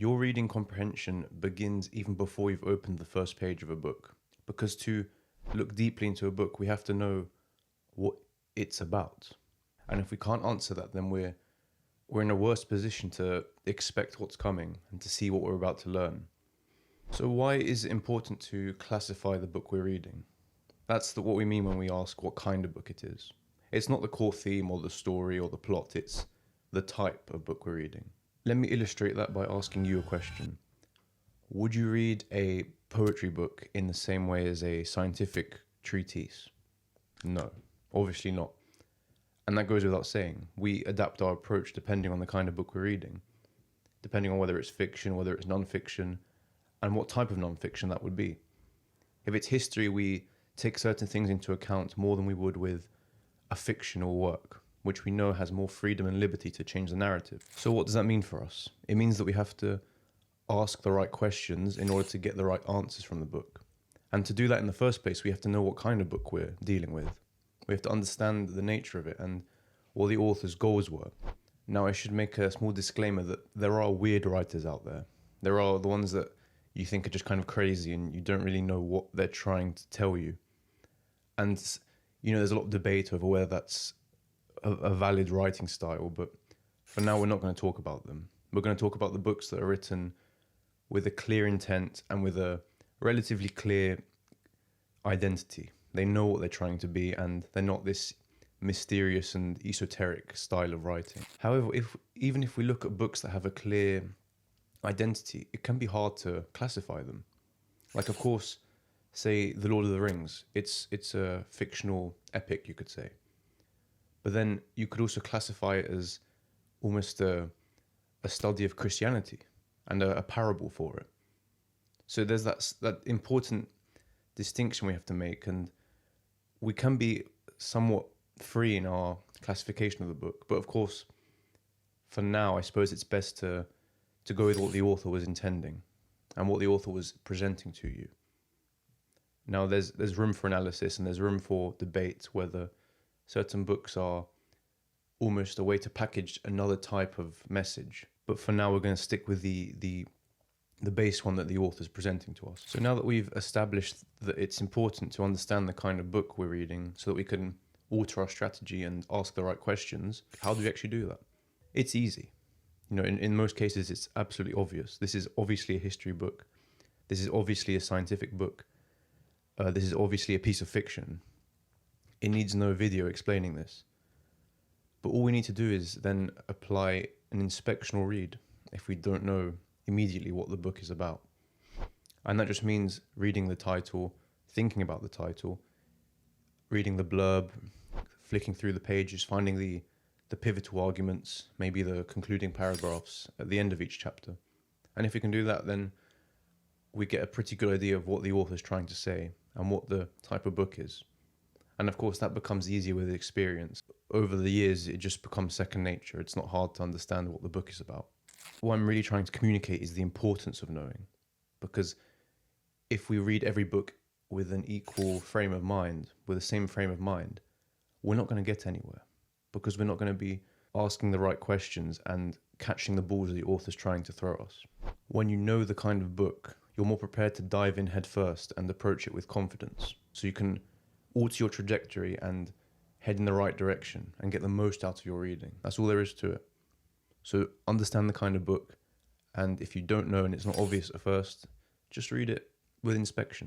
Your reading comprehension begins even before you've opened the first page of a book. Because to look deeply into a book, we have to know what it's about. And if we can't answer that, then we're in a worse position to expect what's coming and to see what we're about to learn. So why is it important to classify the book we're reading? That's what we mean when we ask what kind of book it is. It's not the core theme or the story or the plot, it's the type of book we're reading. Let me illustrate that by asking you a question. Would you read a poetry book in the same way as a scientific treatise? No, obviously not. And that goes without saying. We adapt our approach depending on the kind of book we're reading, depending on whether it's fiction, whether it's non-fiction, and what type of non-fiction that would be. If it's history, we take certain things into account more than we would with a fictional work, which we know has more freedom and liberty to change the narrative. So what does that mean for us? It means that we have to ask the right questions in order to get the right answers from the book. And to do that in the first place, we have to know what kind of book we're dealing with. We have to understand the nature of it and what the author's goals were. Now, I should make a small disclaimer that there are weird writers out there. There are the ones that you think are just kind of crazy and you don't really know what they're trying to tell you. And, there's a lot of debate over whether that's a valid writing style, but for now we're not going to talk about them. We're going to talk about the books that are written with a clear intent and with a relatively clear identity. They know what they're trying to be and they're not this mysterious and esoteric style of writing. However, even if we look at books that have a clear identity, it can be hard to classify them. Like, of course, say The Lord of the Rings. It's a fictional epic, you could say. But then you could also classify it as almost a study of Christianity and a parable for it. So there's that important distinction we have to make, and we can be somewhat free in our classification of the book. But of course, for now, I suppose it's best to go with what the author was intending and what the author was presenting to you. Now, there's room for analysis and there's room for debate whether certain books are almost a way to package another type of message. But for now, we're going to stick with the base one that the author's presenting to us. So now that we've established that it's important to understand the kind of book we're reading so that we can alter our strategy and ask the right questions, how do we actually do that? It's easy. In most cases, it's absolutely obvious. This is obviously a history book. This is obviously a scientific book. This is obviously a piece of fiction. It needs no video explaining this. But all we need to do is then apply an inspectional read if we don't know immediately what the book is about. And that just means reading the title, thinking about the title, reading the blurb, flicking through the pages, finding the pivotal arguments, maybe the concluding paragraphs at the end of each chapter. And if we can do that, then we get a pretty good idea of what the author's trying to say and what the type of book is. And of course, that becomes easier with experience. Over the years, it just becomes second nature. It's not hard to understand what the book is about. What I'm really trying to communicate is the importance of knowing. Because if we read every book with an equal frame of mind, with the same frame of mind, we're not going to get anywhere. Because we're not going to be asking the right questions and catching the balls the author's trying to throw us. When you know the kind of book, you're more prepared to dive in head first and approach it with confidence. So you can alter your trajectory and head in the right direction and get the most out of your reading. That's all there is to it. So understand the kind of book, and if you don't know and it's not obvious at first, just read it with inspection.